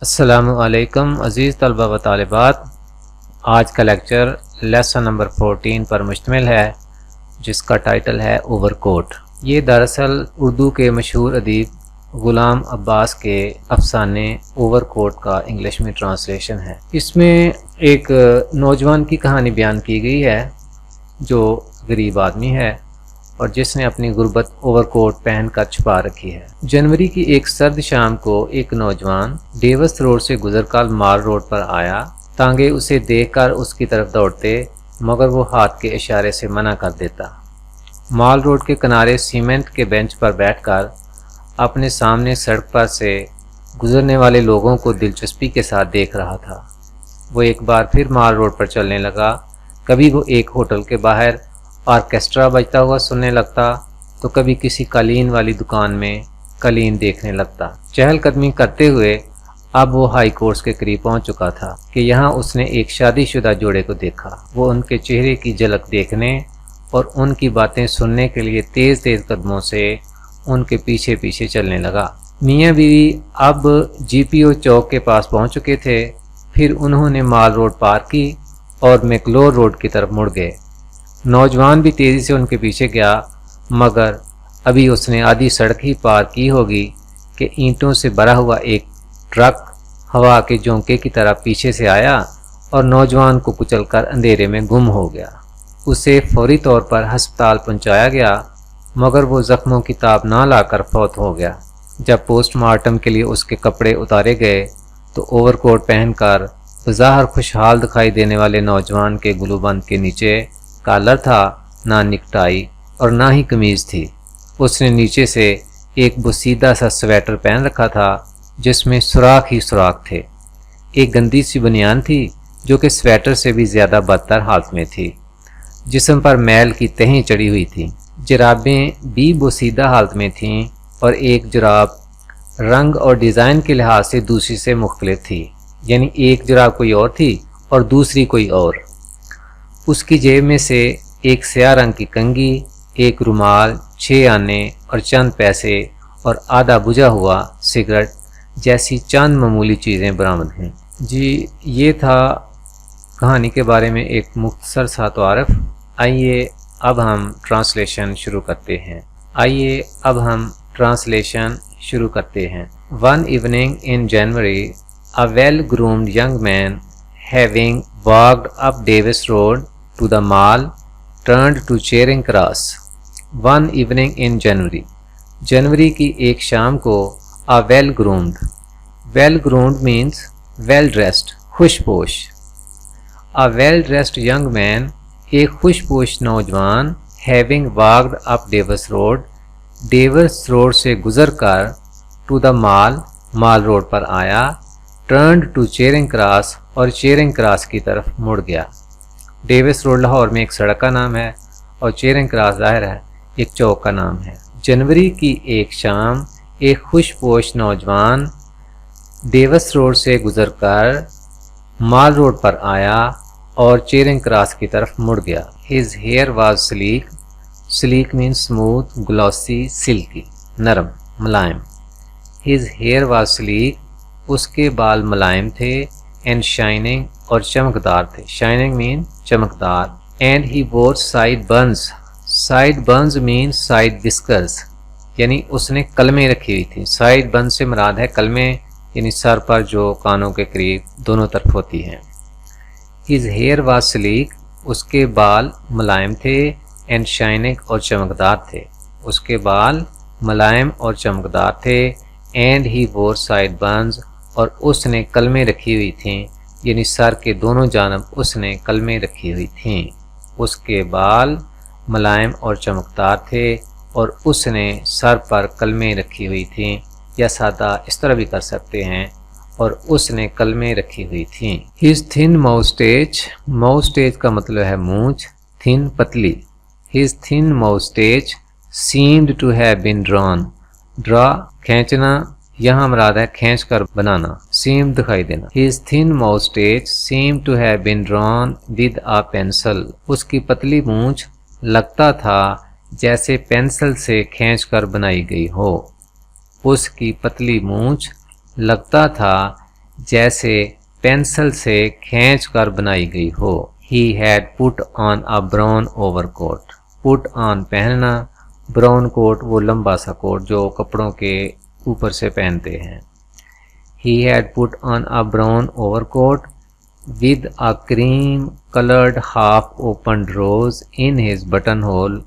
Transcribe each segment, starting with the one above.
السلام علیکم عزیز طلبہ و طالبات، آج کا لیکچر لیسن نمبر 14 پر مشتمل ہے، جس کا ٹائٹل ہے اوور کوٹ۔ یہ دراصل اردو کے مشہور ادیب غلام عباس کے افسانے اوور کوٹ کا انگلش میں ٹرانسلیشن ہے۔ اس میں ایک نوجوان کی کہانی بیان کی گئی ہے جو غریب آدمی ہے اور جس نے اپنی غربت اوور کوٹ پہن کر چھپا رکھی ہے۔ جنوری کی ایک سرد شام کو ایک نوجوان ڈیوس روڈ سے گزر کر مال روڈ پر آیا۔ تانگے اسے دیکھ کر اس کی طرف دوڑتے مگر وہ ہاتھ کے اشارے سے منع کر دیتا۔ مال روڈ کے کنارے سیمنٹ کے بینچ پر بیٹھ کر اپنے سامنے سڑک پر سے گزرنے والے لوگوں کو دلچسپی کے ساتھ دیکھ رہا تھا۔ وہ ایک بار پھر مال روڈ پر چلنے لگا۔ کبھی وہ ایک ہوٹل کے باہر آرکیسٹرا بجتا ہوا سننے لگتا تو کبھی کسی قالین والی دکان میں قالین دیکھنے لگتا۔ چہل قدمی کرتے ہوئے اب وہ ہائی کورٹس کے قریب پہنچ چکا تھا کہ یہاں اس نے ایک شادی شدہ جوڑے کو دیکھا۔ وہ ان کے چہرے کی جھلک دیکھنے اور ان کی باتیں سننے کے لیے تیز تیز قدموں سے ان کے پیچھے پیچھے چلنے لگا۔ میاں بیوی اب جی پی او چوک کے پاس پہنچ چکے تھے۔ پھر انہوں نے مال روڈ پار کی اور میکلور روڈ کی طرف مڑ گئے۔ نوجوان بھی تیزی سے ان کے پیچھے گیا مگر ابھی اس نے آدھی سڑک ہی پار کی ہوگی کہ اینٹوں سے بھرا ہوا ایک ٹرک ہوا کے جھونکے کی طرح پیچھے سے آیا اور نوجوان کو کچل کر اندھیرے میں گم ہو گیا۔ اسے فوری طور پر ہسپتال پہنچایا گیا مگر وہ زخموں کی تاب نہ لا کر فوت ہو گیا۔ جب پوسٹ مارٹم کے لیے اس کے کپڑے اتارے گئے تو اوور کوٹ پہن کر بظاہر خوشحال دکھائی دینے والے نوجوان کے گلو بند کے نیچے کالر تھا، نہ نکٹائی اور نہ ہی قمیض تھی۔ اس نے نیچے سے ایک بوسیدہ سا سویٹر پہن رکھا تھا جس میں سوراخ ہی سوراخ تھے۔ ایک گندی سی بنیان تھی جو کہ سویٹر سے بھی زیادہ بدتر حالت میں تھی۔ جسم پر میل کی تہیں چڑھی ہوئی تھی۔ جرابیں بھی بوسیدہ حالت میں تھیں اور ایک جراب رنگ اور ڈیزائن کے لحاظ سے دوسری سے مختلف تھی، یعنی ایک جراب کوئی اور تھی اور دوسری کوئی اور۔ اس کی جیب میں سے ایک سیاہ رنگ کی کنگھی، ایک رومال، 6 آنے اور چند پیسے اور آدھا بجھا ہوا سگریٹ جیسی چند معمولی چیزیں برآمد ہوئیں۔ جی یہ تھا کہانی کے بارے میں ایک مختصر سا تعارف۔ آئیے اب ہم ٹرانسلیشن شروع کرتے ہیں۔ One evening in January, a well-groomed young man, having walked up Davis Road to the mall, turned to Charing Cross. One evening in January. جنوری کی ایک شام کو a well-groomed means well-dressed، خوش پوش۔ A well-dressed young man، ایک خوش پوش نوجوان، having walked up Davis Road، Davis road سے گزر کر to the مال روڈ پر آیا، turned to Charing Cross اور چیرنگ کراس کی طرف مڑ گیا۔ ڈیوس روڈ لاہور میں ایک سڑک کا نام ہے اور چیرنگ کراس ظاہر ہے ایک چوک کا نام ہے۔ جنوری کی ایک شام ایک خوش پوش نوجوان ڈیوس روڈ سے گزر کر مال روڈ پر آیا اور چیرنگ کراس کی طرف مڑ گیا۔ His hair was sleek. Sleek means smooth, glossy, silky، نرم، ملائم۔ His hair was sleek. اس کے بال ملائم تھے and shining اور چمکدار تھے۔ shining mean چمکدار۔ and he wore side buns. side buns mean side whiskers، یعنی اس نے کلمیں رکھی ہوئی تھی۔ side buns سے مراد ہے کلمیں، یعنی سر پر جو کانوں کے قریب دونوں طرف ہوتی ہیں۔ his hair was sleek، اس کے بال ملائم تھے and shining اور چمکدار تھے۔ اس کے بال ملائم اور چمکدار تھے and he wore side buns اور اس نے کلمیں رکھی ہوئی تھیں، یعنی سر کے دونوں جانب اس نے کلمیں رکھی ہوئی تھیں۔ اس کے بال ملائم اور چمکدار تھے اور اس نے سر پر کلمیں رکھی ہوئی تھیں، یا سادہ اس طرح بھی کر سکتے ہیں اور اس نے کلمیں رکھی ہوئی تھیں۔ his thin moustache کا مطلب ہے مونچھ، thin پتلی۔ his thin moustache seemed to have been drawn. کھینچنا، یہاں مراد ہے کھینچ کر بنانا، seemed دکھائی دینا۔ his thin moustache seemed to have been drawn with a pencil. اس کی پتلی مونچھ لگتا تھا جیسے پینسل سے کھینچ کر بنائی گئی ہو۔ اس کی پتلی مونچھ لگتا تھا جیسے پینسل سے کھینچ کر بنائی گئی ہو. He had put on a brown overcoat. Put on پہننا, براؤن کوٹ وہ لمبا سا کوٹ جو کپڑوں کے اوپر سے پہنتے ہیں. He had put on a brown overcoat with a cream colored half opened rose in his buttonhole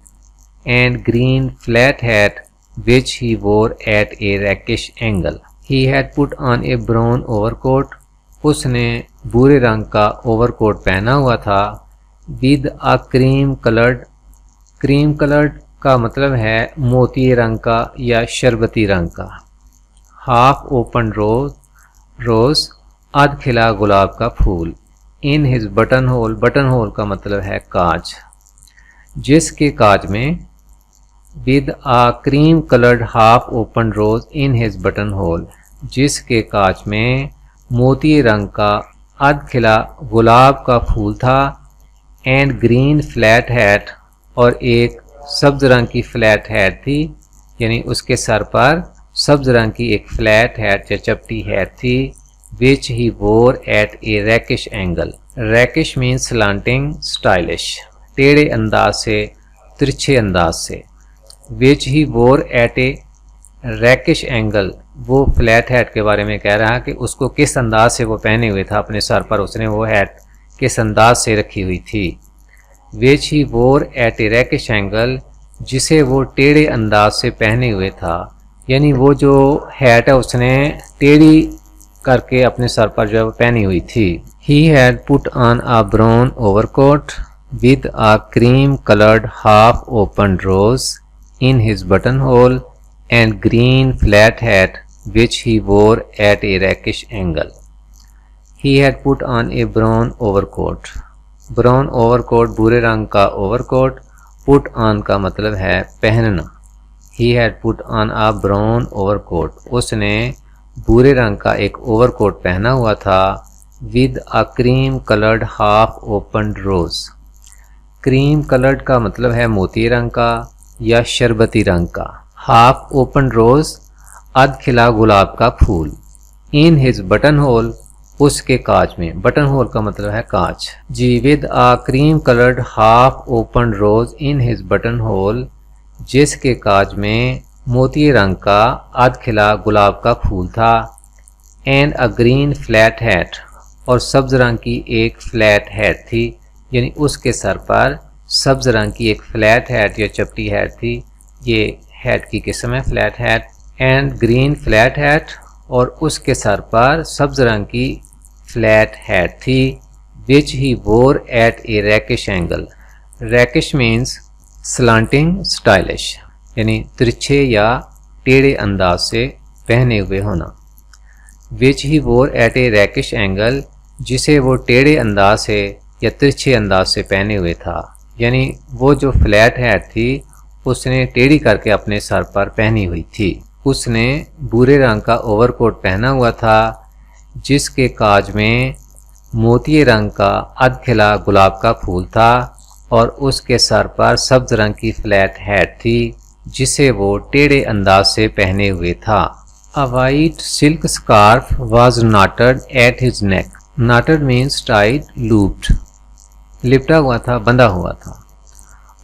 and green flat hat which he wore at a rakish angle. He had put on a brown overcoat. اس نے بھورے رنگ کا over کوٹ پہنا ہوا تھا. with a cream colored کا مطلب ہے موتی رنگ کا یا شربتی رنگ کا. half opened rose آدھ کھلا گلاب کا پھول. in his button hole کا مطلب ہے کانچ, جس کے کانچ میں. with a cream colored half opened rose in his buttonhole جس کے کانچ میں موتی رنگ کا ادھ کھلا گلاب کا پھول تھا. اینڈ گرین فلیٹ ہیٹ اور ایک سبز رنگ کی فلیٹ ہیٹ تھی, یعنی اس کے سر پر سبز رنگ کی ایک فلیٹ ہیٹ یا چپٹی ہیٹ تھی. which he wore at a rakish angle. rakish means slanting, stylish, ٹیڑھے انداز سے, ترچھے انداز سے. which he wore at a rakish angle وہ فلیٹ ہیٹ کے بارے میں کہہ رہا کہ اس کو کس انداز سے وہ پہنے ہوئے تھا, اپنے سر پر اس نے وہ ہیٹ کس انداز سے رکھی ہوئی تھی. which he wore at a rakish angle جسے وہ ٹیڑھے انداز سے پہنے ہوئے تھا, یعنی وہ جو ہیٹ ہے اس نے ٹیڑھی کر کے اپنے سر پر جو پہنی ہوئی تھی. he had put on a brown overcoat with a cream colored half opened rose in his buttonhole and green flat hat which he wore at a rakish angle. he had put on a brown overcoat. brown overcoat بھورے رنگ کا overcoat. put on کا مطلب ہے پہننا. he had put on a brown overcoat اس نے بھورے رنگ کا ایک اوور کوٹ پہنا ہوا تھا. with a cream colored half opened rose. Cream coloured کا مطلب ہے موتی رنگ کا یا شربتی رنگ کا. half opened rose ادھ کھلا گلاب کا پھول. in his buttonhole اس کے کانچ میں. بٹن ہول کا مطلب ہے کانچ. جی with a cream colored half opened rose in his buttonhole جس کے کانچ میں موتی رنگ کا ادھ کھلا گلاب کا پھول تھا. and a green flat hat اور سبز رنگ کی ایک فلیٹ ہیٹ تھی, یعنی اس کے سر پر سبز رنگ کی ایک فلیٹ ہیٹ یا چپٹی ہیٹ تھی. یہ ہیٹ کی قسم ہے flat hat. And green flat hat اور اس کے سر پر سبز رنگ کی فلیٹ ہیٹ تھی. which he wore at a rakish angle. rakish means slanting, stylish, یعنی ترچھے یا ٹیڑھے انداز سے پہنے ہوئے ہونا. which he wore at a rakish angle جسے وہ ٹیڑھے انداز سے یا ترچھے انداز سے پہنے ہوئے تھا, یعنی وہ جو فلیٹ ہیٹ تھی اس نے ٹیڑھی کر کے اپنے سر پر پہنی ہوئی تھی. اس نے بھورے رنگ کا اوور کوٹ پہنا ہوا تھا جس کے کاج میں موتی رنگ کا ادھ کھلا گلاب کا پھول تھا اور اس کے سر پر سبز رنگ کی فلیٹ ہیٹ تھی جسے وہ ٹیڑھے انداز سے پہنے ہوئے تھا. A white silk scarf was knotted at his neck. Knotted means tied, looped. لپٹا ہوا تھا, بندھا ہوا تھا.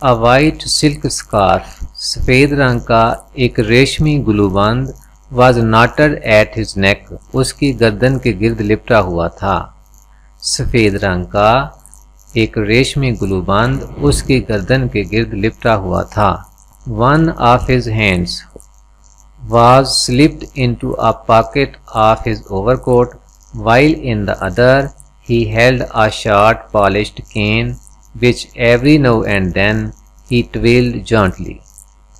A white silk scarf سفید رنگ کا ایک ریشمی گلو بند was knotted at his neck اس کی گردن کے گرد لپٹا ہوا تھا. سفید رنگ کا ایک ریشمی گلو بند اس کی گردن کے گرد لپٹا ہوا تھا. One of his hands was slipped into a pocket of his overcoat while in the other he held a short polished cane which every now and then he twirled gently.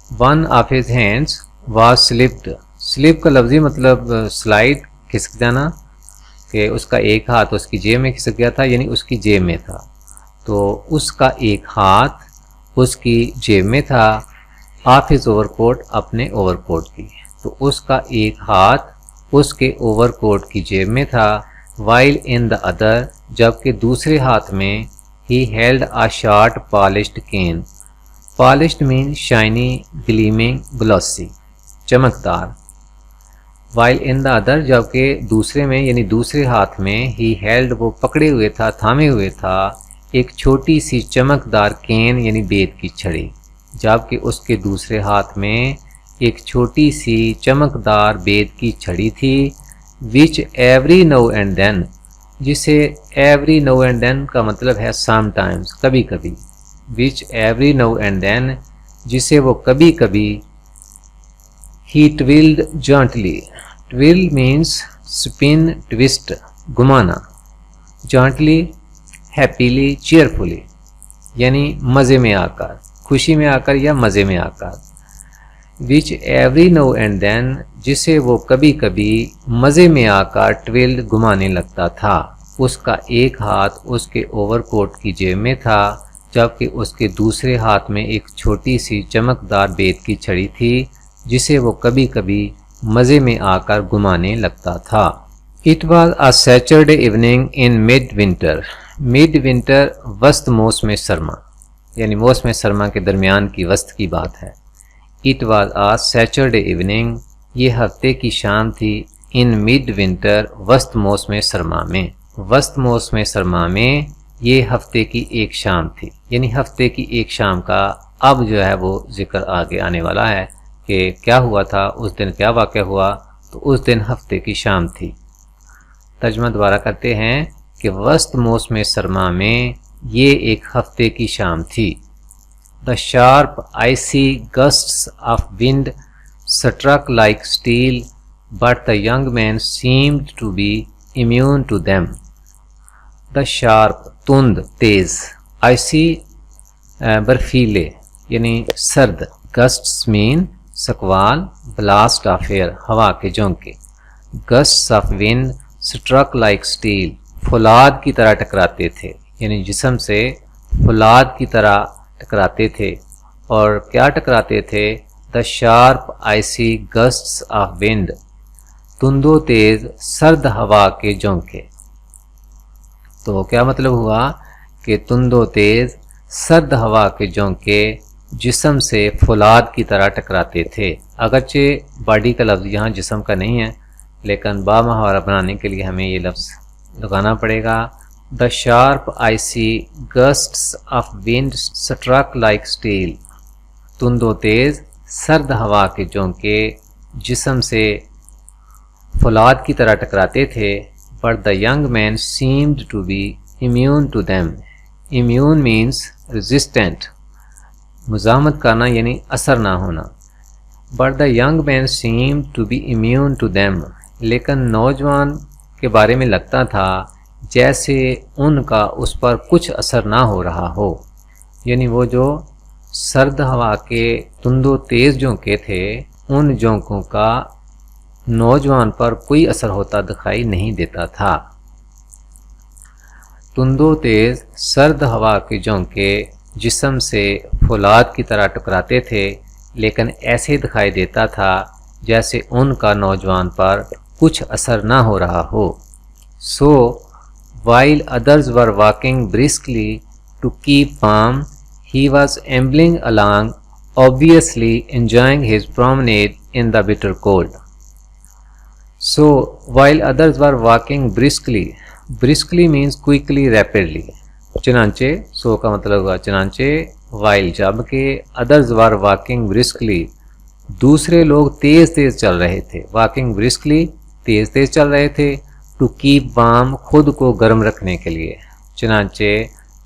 One of his hands was slipped. slip کا لفظی مطلب slide, کھسک جانا, کہ اس کا ایک ہاتھ اس کی جیب میں کھسک گیا تھا, یعنی اس کی جیب میں تھا. تو اس کا ایک ہاتھ اس کی جیب میں تھا, آف ہز اوور کوٹ اپنے اوور کوٹ کی. تو اس کا ایک ہاتھ اس کے اوور کوٹ کی جیب میں تھا. وائل ان دا ادر جبکہ دوسرے ہاتھ میں ہی held a short polished cane. Polished means shiny, gleaming, glossy, چمکدار. while in the other جبکہ دوسرے میں یعنی دوسرے ہاتھ میں he held وہ پکڑے ہوئے تھا تھامے ہوئے تھا ایک چھوٹی سی چمکدار کین یعنی بید کی چھڑی، جبکہ اس کے دوسرے ہاتھ میں ایک چھوٹی سی چمکدار بید کی چھڑی تھی which every now and then جسے every now and then کا مطلب ہے sometimes کبھی کبھی، which every now and then جسے وہ کبھی کبھی he twirled gently. twirl means spin twist گھمانا، gently happily cheerfully یعنی مزے میں آ کر، خوشی میں آ کر یا مزے میں آ کر، which every now and then جسے وہ کبھی کبھی مزے میں آ کر twirl گھمانے لگتا تھا۔ اس کا ایک ہاتھ اس کے اوور کوٹ کی جیب میں تھا جبکہ اس کے دوسرے ہاتھ میں ایک چھوٹی سی چمکدار بید کی چھڑی تھی جسے وہ کبھی کبھی مزے میں آ کر گھمانے لگتا تھا۔ It was a Saturday evening in mid-winter. mid-winter وسط موسم سرما یعنی موسم سرما کے درمیان کی وسط کی بات ہے۔ It was a Saturday evening یہ ہفتے کی شام تھی in mid-winter وسط موسم سرما میں، وسط موسم سرما میں یہ ہفتے کی ایک شام تھی، یعنی ہفتے کی ایک شام کا اب جو ہے وہ ذکر آگے آنے والا ہے کہ کیا ہوا تھا اس دن، کیا واقعہ ہوا، تو اس دن ہفتے کی شام تھی۔ ترجمہ دوبارہ کرتے ہیں کہ وسط موسم سرما میں یہ ایک ہفتے کی شام تھی۔ The sharp icy gusts of wind struck like steel but the young man seemed to be immune to them. The sharp تند تیز، icy برفیلے یعنی سرد، gusts mean سکوال، blast of air ہوا کے جھونکے، gusts of wind struck like steel فولاد کی طرح ٹکراتے تھے، یعنی جسم سے فولاد کی طرح ٹکراتے تھے، اور کیا ٹکراتے تھے؟ the sharp icy gusts of wind تند و تیز سرد ہوا کے جھونکے۔ تو کیا مطلب ہوا کہ تند و تیز سرد ہوا کے جھونکے جسم سے فولاد کی طرح ٹکراتے تھے۔ اگرچہ باڈی کا لفظ یہاں جسم کا نہیں ہے لیکن با محاورہ بنانے کے لیے ہمیں یہ لفظ لگانا پڑے گا۔ The sharp icy gusts of wind struck like steel تند و تیز سرد ہوا کے جھونکے جسم سے فولاد کی طرح ٹکراتے تھے۔ But the young man seemed to be immune to them. Immune means resistant مزاحمت کرنا یعنی اثر نہ ہونا۔ But the young man seemed to be immune to them لیکن نوجوان کے بارے میں لگتا تھا جیسے ان کا اس پر کچھ اثر نہ ہو رہا ہو، یعنی وہ جو سرد ہوا کے تند و تیز جھونکے تھے ان جھونکوں کا نوجوان پر کوئی اثر ہوتا دکھائی نہیں دیتا تھا۔ تند و تیز سرد ہوا کے جھونکے جسم سے فولاد کی طرح ٹکراتے تھے لیکن ایسے دکھائی دیتا تھا جیسے ان کا نوجوان پر کچھ اثر نہ ہو رہا ہو۔ So while others were walking briskly to keep warm, he was ambling along, obviously enjoying his promenade in the bitter cold. So while others were walking briskly, briskly means quickly, rapidly. چنانچہ سو کا مطلب ہوا چنانچہ while جب کہ others were walking briskly دوسرے لوگ تیز تیز چل رہے تھے، walking briskly تیز تیز چل رہے تھے، to keep warm خود کو گرم رکھنے کے لیے، چنانچہ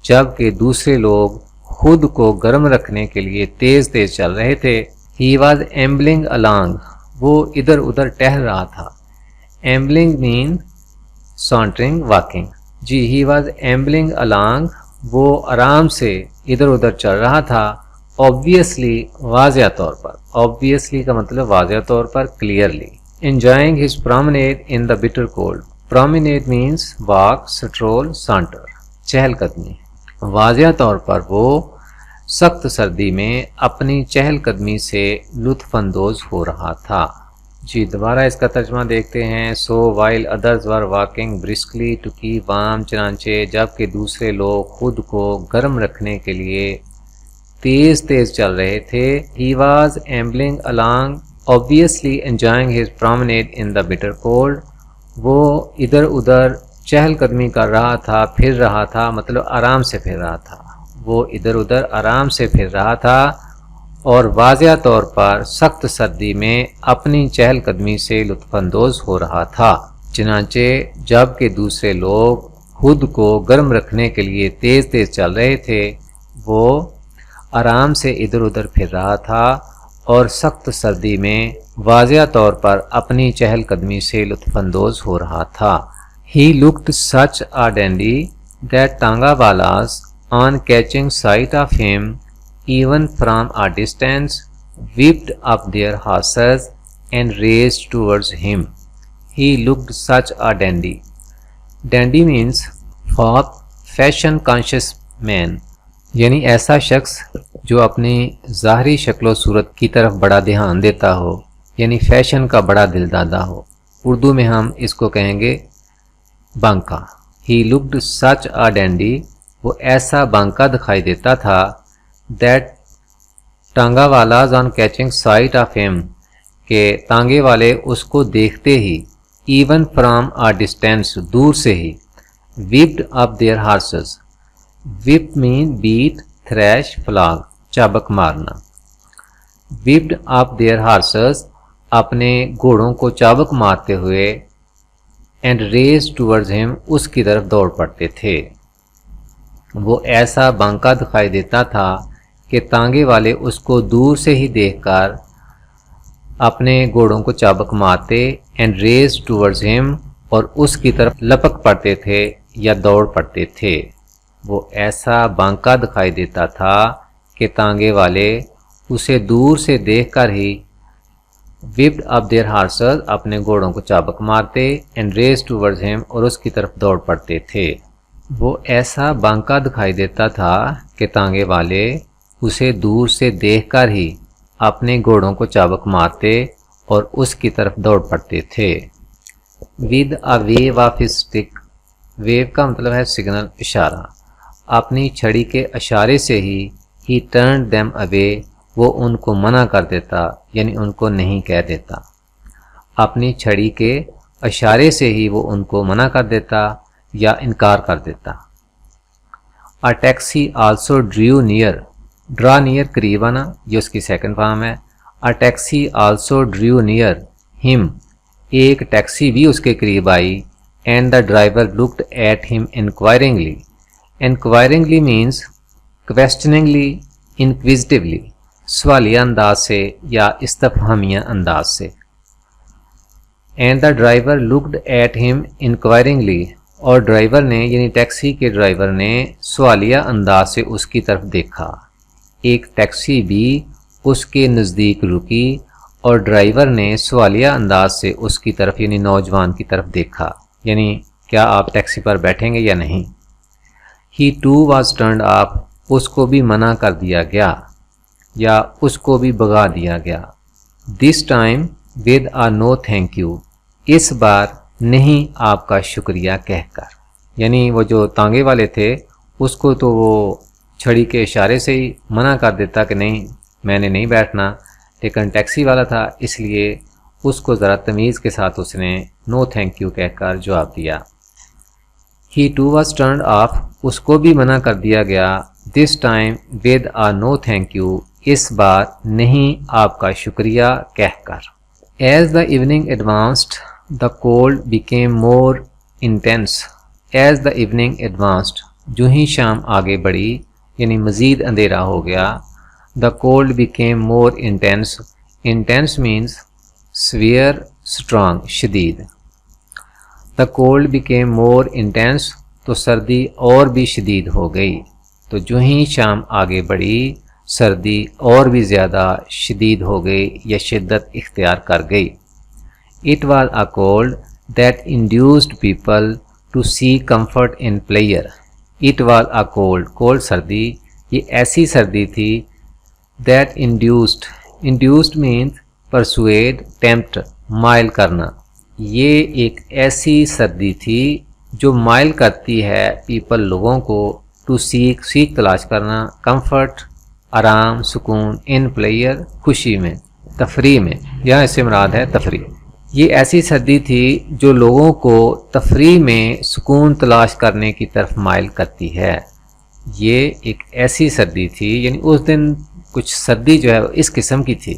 جب کہ دوسرے لوگ خود کو گرم رکھنے کے لیے تیز تیز چل رہے تھے۔ he was ambling along وہ ادھر ادھر ٹہل رہا تھا، ambling mean sauntering walking G he was ambling along وہ آرام سے ادھر ادھر چل رہا تھا، obviously واضح طور پر، obviously کا مطلب واضح طور پر clearly، enjoying his promenade in the bitter cold. promenade means walk, stroll, saunter چہل قدمی، واضح طور پر وہ سخت سردی میں اپنی چہل قدمی سے لطف اندوز ہو رہا تھا۔ جی دوبارہ اس کا ترجمہ دیکھتے ہیں۔ So while others were walking briskly to keep warm چنانچہ جب کہ دوسرے لوگ خود کو گرم رکھنے کے لیے تیز تیز چل رہے تھے، he was ambling along obviously enjoying his promenade in the bitter cold. وہ ادھر ادھر چہل قدمی کر رہا تھا، پھر رہا تھا، مطلب آرام سے پھر رہا تھا، وہ ادھر ادھر آرام سے پھر رہا تھا اور واضح طور پر سخت سردی میں اپنی چہل قدمی سے لطف اندوز ہو رہا تھا۔ چنانچہ جب کہ دوسرے لوگ خود کو گرم رکھنے کے لیے تیز تیز چل رہے تھے، وہ آرام سے ادھر ادھر پھر رہا تھا اور سخت سردی میں واضح طور پر اپنی چہل قدمی سے لطف اندوز ہو رہا تھا۔ He looked such a dandy that Tangavalas, on catching sight of him, even from a distance, whipped up their horses and raced towards him. He looked such a dandy. Dandy means fop, fashion conscious man. یعنی ایسا شخص جو اپنی ظاہری شکل و صورت کی طرف بڑا دھیان دیتا ہو، یعنی فیشن کا بڑا دل دادا ہو۔ اردو میں ہم اس کو کہیں گے بانکا۔ He looked such a dandy. وہ ایسا بانکا دکھائی دیتا تھا that ٹانگا والاز on catching sight of him کہ تانگے والے اس کو دیکھتے ہی even from a distance دور سے ہی whipped up their horses. whip mean beat, thrash, flog چابک مارنا. whipped up their horses اپنے گھوڑوں کو چابک مارتے ہوئے and raced towards him اس کی طرف دوڑ پڑتے تھے۔ وہ ایسا بانکا دکھائی دیتا تھا کہ تانگے والے اس کو دور سے ہی دیکھ کر اپنے گھوڑوں کو چابک مارتے and raced towards him اور اس کی طرف لپک پڑتے تھے یا دوڑ پڑتے تھے۔ وہ ایسا بانکا دکھائی دیتا تھا کہ تانگے والے اسے دور سے دیکھ کر ہی whipped up their horses اپنے گھوڑوں کو چابک مارتے and raced towards him اور اس کی طرف دوڑ پڑتے تھے۔ وہ ایسا بانکا دکھائی دیتا تھا کہ تانگے والے اسے دور سے دیکھ کر ہی اپنے گھوڑوں کو چابک مارتے اور اس کی طرف دوڑ پڑتے تھے۔ with a wave of his stick. wave کا مطلب ہے سگنل، اشارہ۔ اپنی چھڑی کے اشارے سے ہی he turned them away وہ ان کو منع کر دیتا، یعنی ان کو نہیں کہہ دیتا۔ اپنی چھڑی کے اشارے سے ہی وہ ان کو منع کر دیتا یا انکار کر دیتا۔ A taxi also drew near. draw near قریب آنا، یہ اس کی سیکنڈ فارم ہے۔ A taxi also drew near him. ایک ٹیکسی بھی اس کے قریب آئی and the driver looked at him inquiringly. Inquiringly means questioningly, inquisitively. سوالیہ انداز سے یا استفہامیہ انداز سے۔ And the driver looked at him inquiringly. اور ڈرائیور نے یعنی ٹیکسی کے ڈرائیور نے سوالیہ انداز سے اس کی طرف دیکھا۔ ایک ٹیکسی بھی اس کے نزدیک رکی اور ڈرائیور نے سوالیہ انداز سے اس کی طرف یعنی نوجوان کی طرف دیکھا، یعنی کیا آپ ٹیکسی پر بیٹھیں گے یا نہیں۔ He too was turned off. اس کو بھی منع کر دیا گیا یا اس کو بھی بھگا دیا گیا۔ This time with a no thank you. اس بار نہیں آپ کا شکریہ کہہ کر، یعنی وہ جو تانگے والے تھے اس کو تو وہ چھڑی کے اشارے سے ہی منع کر دیتا کہ نہیں میں نے نہیں بیٹھنا، لیکن ٹیکسی والا تھا اس لیے اس کو ذرا تمیز کے ساتھ اس نے نو تھینک یو کہہ کر جواب دیا۔ He too was turned off. اس کو بھی منع کر دیا گیا۔ This time with a no thank you. اس بار نہیں آپ کا شکریہ کہہ کر۔ As the evening advanced, the cold became more intense. As the evening advanced, جو ہی شام آگے بڑھی یعنی مزید اندھیرا ہو گیا۔ The cold became more intense. Intense means severe, strong, شدید۔ The cold became more intense. تو سردی اور بھی شدید ہو گئی۔ تو جو ہی شام آگے بڑھی سردی اور بھی زیادہ شدید ہو گئی یا شدت اختیار کر گئی۔ It was a cold that induced people to seek comfort in pleasure. It was a cold. cold سردی یہ ایسی سردی تھی that induced means persuade, tempt, مائل کرنا۔ یہ ایک ایسی سردی تھی جو مائل کرتی ہے پیپل لوگوں کو ٹو سیک تلاش کرنا، کمفرٹ آرام سکون، ان پلیئر خوشی میں، تفریح میں، یہاں اس سے مراد ہے تفریح. یہ ایسی سردی تھی جو لوگوں کو تفریح میں سکون تلاش کرنے کی طرف مائل کرتی ہے. یہ ایک ایسی سردی تھی، یعنی اس دن کچھ سردی جو ہے اس قسم کی تھی.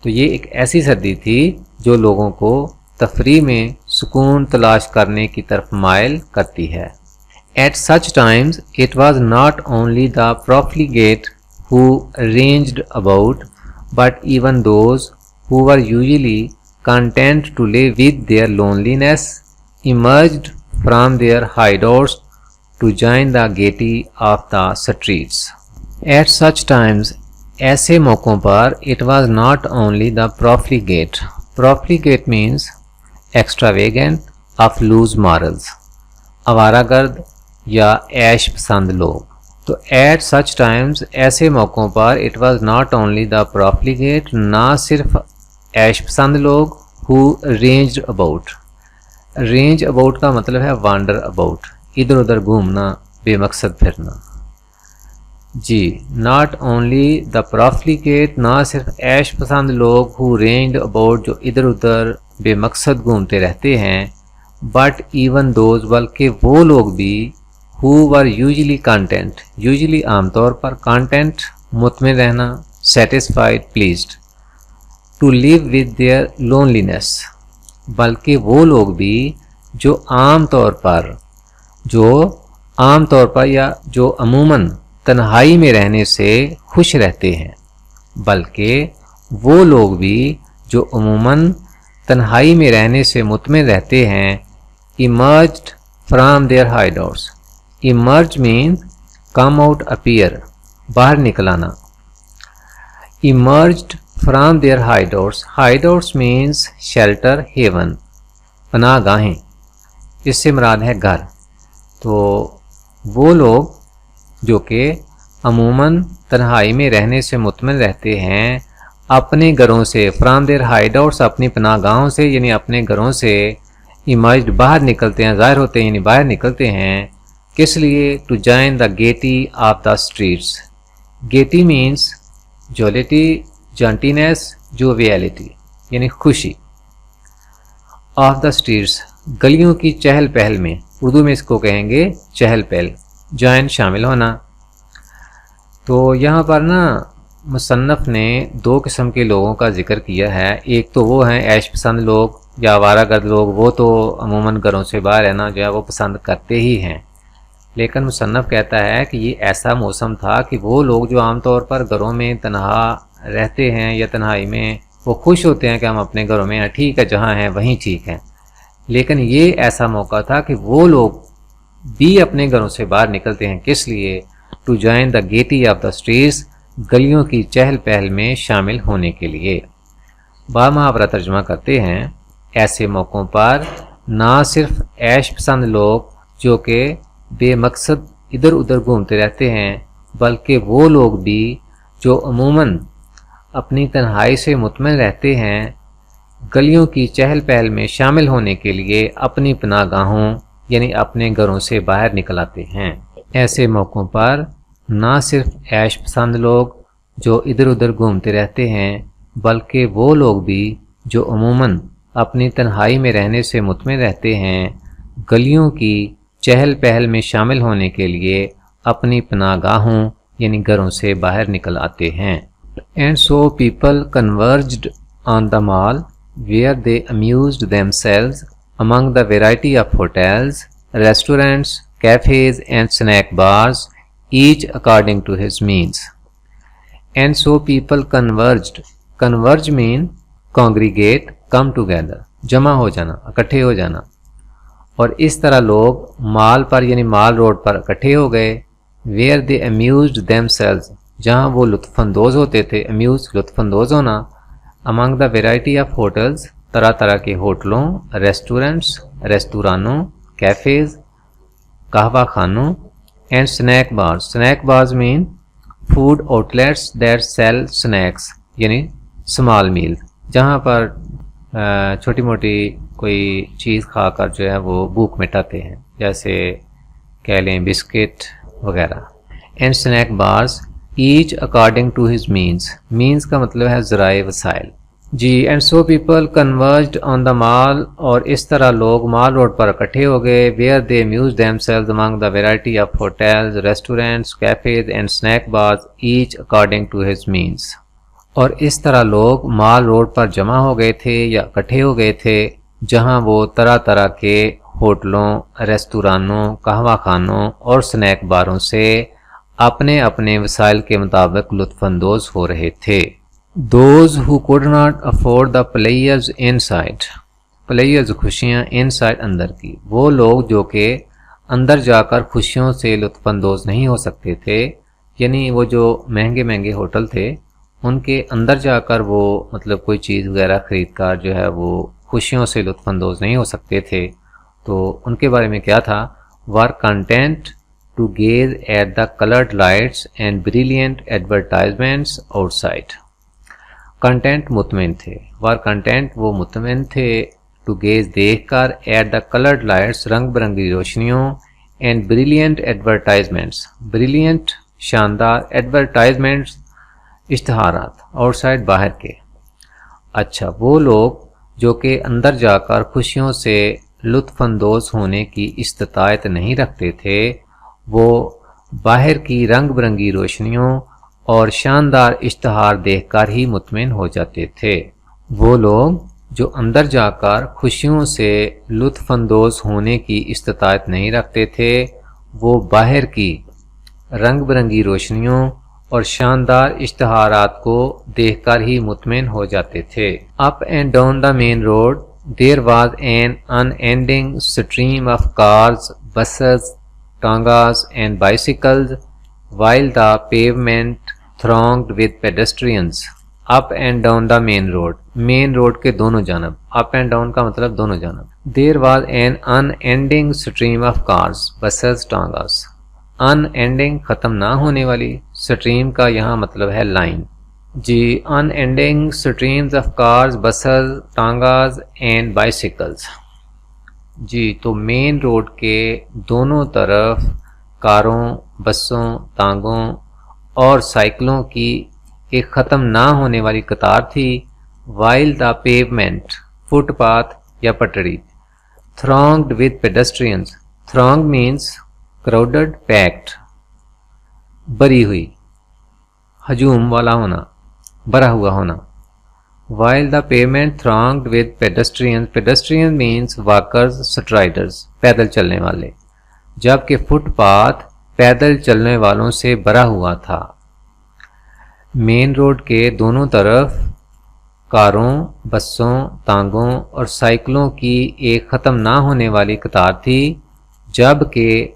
تو یہ ایک ایسی سردی تھی جو لوگوں کو تفریح میں سکون تلاش کرنے کی طرف مائل کرتی ہے. At such times it was not only the profligate who ranged about, but even those who were usually content to live with their loneliness emerged from their hideouts to join the gaiety of the streets. At such times, ایسے موقعوں پر it was not only the profligate. Profligate means extravagant of loose morals. آوارہ گرد یا عیش پسند لوگ. تو at such times ایسے موقعوں پر it was not only the profligate, نہ صرف عیش پسند لوگ، who ranged about. Range about کا مطلب ہے وانڈر اباؤٹ، ادھر ادھر گھومنا، بے مقصد پھرنا. جی، ناٹ اونلی دا پروفلیگیٹ، نہ صرف عیش پسند لوگ، ہو رینجڈ اباؤٹ جو ادھر ادھر بے مقصد گھومتے رہتے ہیں، بٹ ایون دوز بلکہ وہ لوگ بھی who were usually content، usually عام طور پر content مطمئن رہنا، satisfied pleased، to live with their loneliness، بلکہ وہ لوگ بھی جو عام طور پر یا جو عموماً تنہائی میں رہنے سے خوش رہتے ہیں، بلکہ وہ لوگ بھی جو عموماً تنہائی میں رہنے سے مطمئن رہتے ہیں، emerged from their hideouts. Emerge means come out, appear، باہر نکل آنا. Emerged from their hideouts. Hideouts means shelter, haven، پناہ گاہیں، اس سے مراد ہے گھر. تو وہ لوگ جو کہ عموماً تنہائی میں رہنے سے مطمئن رہتے ہیں، اپنے گھروں سے from their hideouts، اپنی پناہ گاہوں سے یعنی اپنے گھروں سے emerged باہر نکلتے ہیں، ظاہر ہوتے ہیں یعنی باہر نکلتے ہیں. کس لیے؟ To join the gaiety of the streets. Gaiety means jollity, jauntiness, joviality یعنی خوشی. آف دا اسٹریٹس، گلیوں کی چہل پہل میں، اردو میں اس کو کہیں گے چہل پہل. جوائن شامل ہونا. تو یہاں پر نا مصنف نے دو قسم کے لوگوں کا ذکر کیا ہے. ایک تو وہ ہیں عیش پسند لوگ یا آوارہ گرد لوگ، وہ تو عموماً گھروں سے باہر رہنا جو ہے وہ پسند کرتے ہی ہیں. لیکن مصنف کہتا ہے کہ یہ ایسا موسم تھا کہ وہ لوگ جو عام طور پر گھروں میں تنہا رہتے ہیں یا تنہائی میں وہ خوش ہوتے ہیں کہ ہم اپنے گھروں میں ہیں، ٹھیک ہے جہاں ہیں وہیں ٹھیک ہے. لیکن یہ ایسا موقع تھا کہ وہ لوگ بھی اپنے گھروں سے باہر نکلتے ہیں. کس لیے؟ To join the gaiety of the streets, گلیوں کی چہل پہل میں شامل ہونے کے لیے. بامحاورہ ترجمہ کرتے ہیں. ایسے موقعوں پر نہ صرف عیش پسند لوگ جو کہ بے مقصد ادھر ادھر گھومتے رہتے ہیں، بلکہ وہ لوگ بھی جو عموماً اپنی تنہائی سے مطمئن رہتے ہیں، گلیوں کی چہل پہل میں شامل ہونے کے لیے اپنی پناہ گاہوں یعنی اپنے گھروں سے باہر نکل آتے ہیں. ایسے موقعوں پر نہ صرف عیش پسند لوگ جو ادھر ادھر گھومتے رہتے ہیں، بلکہ وہ لوگ بھی جو عموماً اپنی تنہائی میں رہنے سے مطمئن رہتے ہیں، گلیوں کی چہل پہل میں شامل ہونے کے لیے اپنی پناہ گاہوں یعنی گھروں سے باہر نکل آتے ہیں. And so people converged on the mall where they amused themselves among the variety of hotels, restaurants, cafes and snack bars, each according to his means. And so people converged. Converge mean congregate, come together، جمع ہو جانا، اکٹھے ہو جانا. اور اس طرح لوگ مال پر یعنی مال road پر اکٹھے ہو گئے. where they amused themselves، جہاں وہ لطف اندوز ہوتے تھے. amuse لطف اندوز ہونا. among the variety of hotels، طرح طرح کے ہوٹلوں، ریسٹورنٹس ریستورانوں، کیفیز قہوہ خانوں، and snack bars. Snack bars mean food outlets that sell snacks یعنی اسمال میل، جہاں پر چھوٹی موٹی کوئی چیز کھا کر جو ہے وہ بھوک مٹاتے ہیں، جیسے کہہ لیں بسکٹ وغیرہ. And snack bars, each according to his means, means کا مطلب ہے ذرائع وسائل جی. اینڈ سو پیپل کنورجڈ آن دا مال، اور اس طرح لوگ مال روڈ پر اکٹھے ہو گئے. Where they amused themselves among the variety of hotels, restaurants, cafes and snack bars, each according to his means. اور اس طرح لوگ مال روڈ پر جمع ہو گئے تھے یا اکٹھے ہو گئے تھے، جہاں وہ طرح طرح کے ہوٹلوں، ریستورانوں، قہوہ خانوں اور سنیک باروں سے اپنے اپنے وسائل کے مطابق لطف اندوز ہو رہے تھے. Those who could not afford the pleasures inside, pleasures خوشیاں inside اندر کی، وہ لوگ جو کہ اندر جا کر خوشیوں سے لطف اندوز نہیں ہو سکتے تھے، یعنی وہ جو مہنگے مہنگے ہوٹل تھے ان کے اندر جا کر وہ مطلب کوئی چیز وغیرہ خرید کر جو ہے وہ خوشیوں سے لطف اندوز نہیں ہو سکتے تھے، تو ان کے بارے میں کیا تھا؟ were content to gaze at the colored lights and brilliant advertisements outside. Content مطمئن تھے، وار کنٹینٹ وہ مطمئن تھے، ٹو گیز دیکھ کر، ایٹ دا کلرڈ لائٹس رنگ برنگی روشنیوں، اینڈ بریلینٹ ایڈورٹائزمنٹس، بریلینٹ شاندار، ایڈورٹائزمنٹس اشتہارات، آؤٹ سائڈ باہر کے. اچھا، وہ لوگ جو کہ اندر جا کر خوشیوں سے لطف اندوز ہونے کی استطاعت نہیں رکھتے تھے، وہ باہر کی رنگ برنگی روشنیوں اور شاندار اشتہار دیکھ کر ہی مطمئن ہو جاتے تھے. وہ لوگ جو اندر جا کر خوشیوں سے لطف اندوز ہونے کی استطاعت نہیں رکھتے تھے، وہ باہر کی رنگ برنگی روشنیوں اور شاندار اشتہارات کو دیکھ کر ہی مطمئن ہو جاتے تھے. Up and down the main road there was an unending stream of cars, buses, tangas and bicycles, while the pavement thronged with pedestrians. up and down the main road, main road کے دونوں جانب، up and down کا مطلب دونوں جانب. there was an unending stream of cars, buses, tangas. unending ختم نہ ہونے والی، stream کا یہاں مطلب ہے لائن جی. unending streams of cars, buses, tangas and bicycles جی. تو مین روڈ کے دونوں طرف کاروں، بسوں، تانگوں اور سائیکلوں کی ایک ختم نہ ہونے والی قطار تھی. while the pavement footpath یا پٹڑی. thronged with pedestrians, thronged means crowded, packed, بری ہوئی، ہجوم والا ہونا، بھرا ہوا ہونا. while the pavement thronged with pedestrians, pedestrian means walkers, striders, پیدل چلنے والے، جبکہ فٹ پاتھ پیدل چلنے والوں سے بھرا ہوا تھا. مین روڈ کے دونوں طرف کاروں، بسوں، تانگوں اور سائیکلوں کی ایک ختم نہ ہونے والی قطار تھی، جبکہ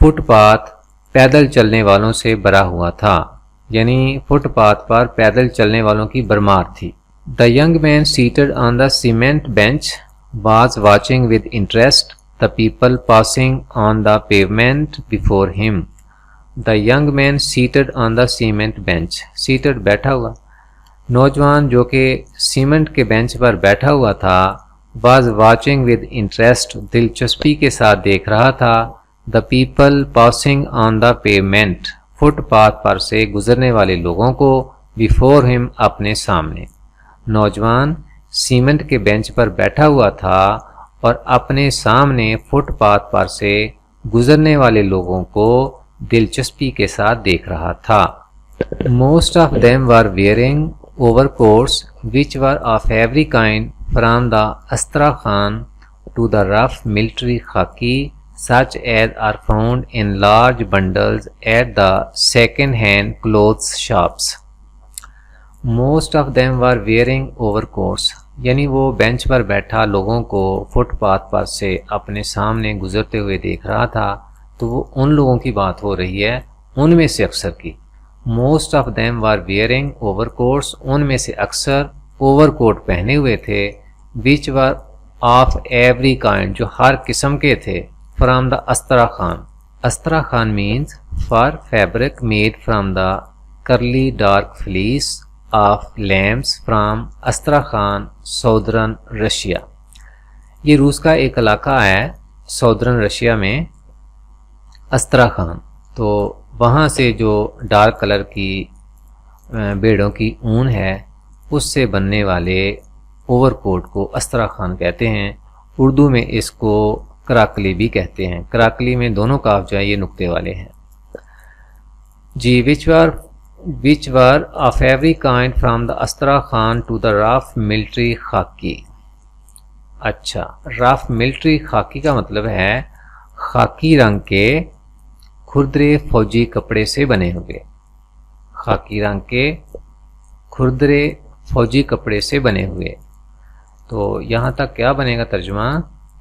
فٹ پاتھ پیدل چلنے والوں سے بھرا ہوا تھا، یعنی فٹ پاتھ پر پیدل چلنے والوں کی بھرمار تھی. The young man seated on the cement bench was watching with interest the people passing on the pavement before him. The young man seated on the cement bench. seated بیٹھا ہوا. نوجوان جو کہ سیمنٹ کے بینچ پر بیٹھا ہوا تھا، was watching with interest دلچسپی کے ساتھ دیکھ رہا تھا the people passing on the pavement footpath پر سے گزرنے والے لوگوں کو before him اپنے سامنے. نوجوان سیمنٹ کے بینچ پر بیٹھا ہوا تھا اور اپنے سامنے فٹ پاتھ پر سے گزرنے والے لوگوں کو دلچسپی کے ساتھ دیکھ رہا تھا. Most of them were wearing overcoats which were of every kind from the Astrakhan to the rough military khaki such as are found in large bundles at the second-hand clothes shops. Most of them were wearing overcoats یعنی وہ bench پر بیٹھا لوگوں کو fit path پر سے اپنے سامنے گزرتے ہوئے دیکھ رہا تھا، تو وہ ان لوگوں کی بات ہو رہی ہے، ان میں سے اکثر کی. Most of them were wearing overcoats ان میں سے اکثر اوور کوٹ پہنے ہوئے تھے. Which were of every kind جو ہر قسم کے تھے. From the astrakhan. Astrakhan means fur fabric made from the curly dark fleece of lambs from Astrakhan southern Russia. یہ روس کا ایک علاقہ ہے ساؤدرن رشیا میں، استراخان. تو وہاں سے جو ڈارک کلر کی بھیڑوں کی اون ہے اس سے بننے والے اوور کوٹ کو استراخان کہتے ہیں. اردو میں اس کو کراکلی بھی کہتے ہیں. کراکلی میں دونوں کاف جو ہیں یہ نقطے والے ہیں. جی which were of every kind from the Astrakhan to the rough military خاکی. اچھا، رف ملٹری خاکی کا مطلب ہے خاکی رنگ کے کھردرے فوجی کپڑے سے بنے ہوئے. خاکی رنگ کے کھردرے فوجی کپڑے سے بنے ہوئے. تو یہاں تک کیا بنے گا ترجمہ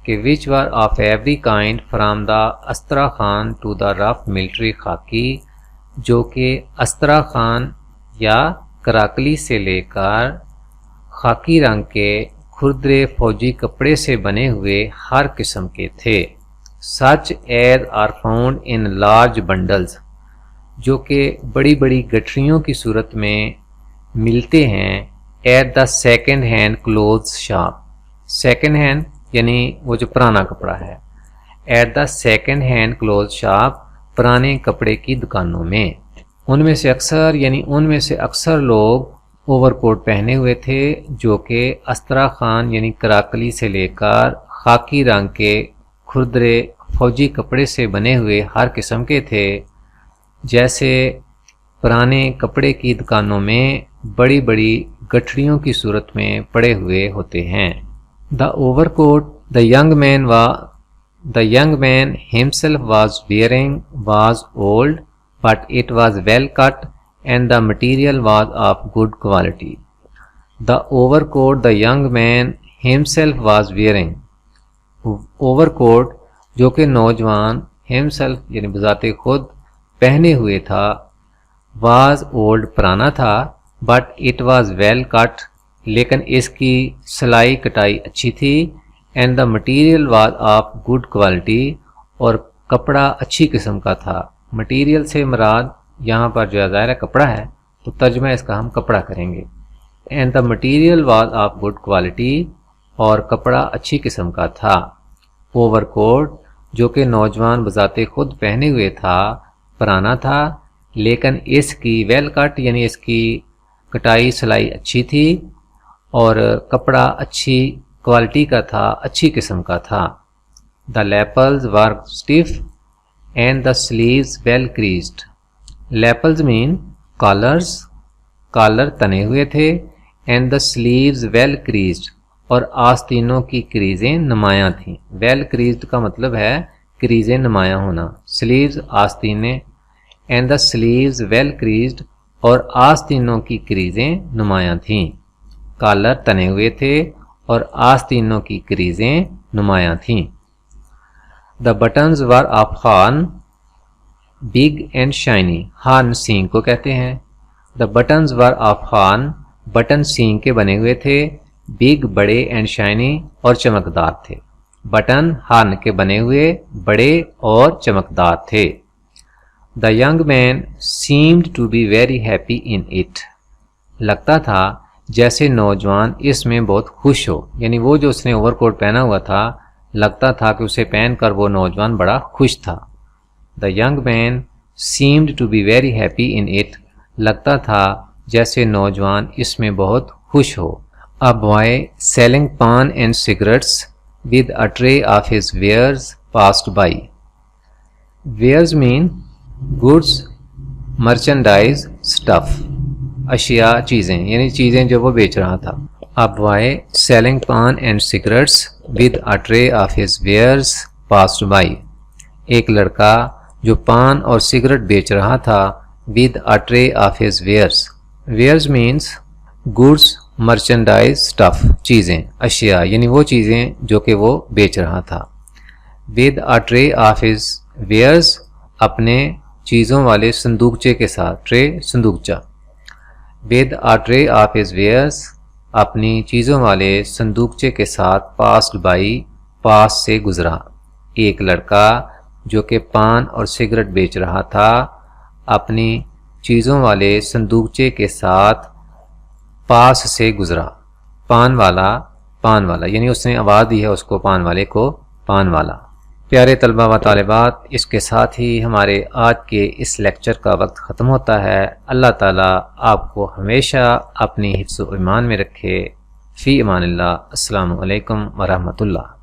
کہ which were of every kind from the Astrakhan to the rough military خاکی، جو کہ استراخان یا کراکلی سے لے کر خاکی رنگ کے کھردرے فوجی کپڑے سے بنے ہوئے ہر قسم کے تھے. such as are found in large bundles، جو کہ بڑی بڑی گٹھریوں کی صورت میں ملتے ہیں at the second hand clothes shop. second hand یعنی وہ جو پرانا کپڑا ہے. at the second hand clothes shop پرانے کپڑے کی دکانوں میں. ان میں سے اکثر لوگ اوور کوٹ پہنے ہوئے تھے جو کہ استراخان یعنی کراکلی سے لے کر خاکی رنگ کے کھردرے فوجی کپڑے سے بنے ہوئے ہر قسم کے تھے، جیسے پرانے کپڑے کی دکانوں میں بڑی بڑی گٹھڑیوں کی صورت میں پڑے ہوئے ہوتے ہیں. The overcoat the young man himself was wearing was old, but it was well cut and the material was of good quality. The overcoat the young man himself was wearing. overcoat جو کہ نوجوان himself یعنی بذات خود پہنے ہوئے تھا was old پرانا تھا but it was well cut لیکن اس کی سلائی کٹائی اچھی تھی and the material was of good quality اور کپڑا اچھی قسم کا تھا. مٹیریل سے مراد یہاں پر جو ظاہر کپڑا ہے تو ترجمہ اس کا ہم کپڑا کریں گے. and the material was of good quality اور کپڑا اچھی قسم کا تھا. اوور کوٹ جو کہ نوجوان بذات خود پہنے ہوئے تھا پرانا تھا لیکن اس کی ویل کٹ یعنی اس کی کٹائی سلائی اچھی تھی اور کپڑا اچھی کوالٹی کا تھا، اچھی قسم کا تھا. the lapels were stiff and the sleeves well creased. lapels mean collars، collar تنے ہوئے تھے and the sleeves well creased اور آستینوں کی کریزیں نمایاں تھیں. well creased کا مطلب ہے کریزیں نمایاں ہونا. sleeves آستینیں and the sleeves well creased اور آستینوں کی کریزیں نمایاں تھیں. کالر تنے ہوئے تھے اور آستینوں کی کریزیں نمایاں تھیں. The buttons were of horn, big and shiny. horn سینگ کو کہتے ہیں. The buttons were of horn، button سینگ کے بنے ہوئے تھے. big بڑے and shiny اور چمکدار تھے. بٹن ہارن کے بنے ہوئے بڑے اور چمکدار تھے. The young man seemed to be very happy in it. لگتا تھا جیسے نوجوان اس میں بہت خوش ہو، یعنی وہ جو اس نے اوور کوٹ پہنا ہوا تھا لگتا تھا کہ اسے پہن کر وہ نوجوان بڑا خوش تھا. The young man seemed to be very happy in it. لگتا تھا جیسے نوجوان اس میں بہت خوش ہو. A boy selling pan and cigarettes with a tray of his wares passed by. Wares mean goods, merchandise, stuff. اشیاء چیزیں یعنی چیزیں جو وہ بیچ رہا تھا. A boy selling pan and cigarettes with a tray of his wares passed by. ایک لڑکا جو پان اور سگریٹ بیچ رہا تھا with a tray of his wares. Wares means goods, merchandise, stuff. چیزیں، اشیاء یعنی وہ چیزیں جو کہ وہ بیچ رہا تھا. with a tray of his wares اپنے چیزوں والے صندوقچے کے ساتھ. tray صندوقچہ. with a tray of his wares اپنی چیزوں والے صندوقچے کے ساتھ passed by پاس سے گزرا. ایک لڑکا جو کہ پان اور سگریٹ بیچ رہا تھا اپنی چیزوں والے صندوقچے کے ساتھ پاس سے گزرا. پان والا یعنی اس نے آواز دی ہے اس کو پان والے کو پان والا. پیارے طلبہ و طالبات، اس کے ساتھ ہی ہمارے آج کے اس لیکچر کا وقت ختم ہوتا ہے۔ اللہ تعالیٰ آپ کو ہمیشہ اپنی حفظ و ایمان میں رکھے۔ فی امان اللہ۔ السلام علیکم ورحمۃ اللہ۔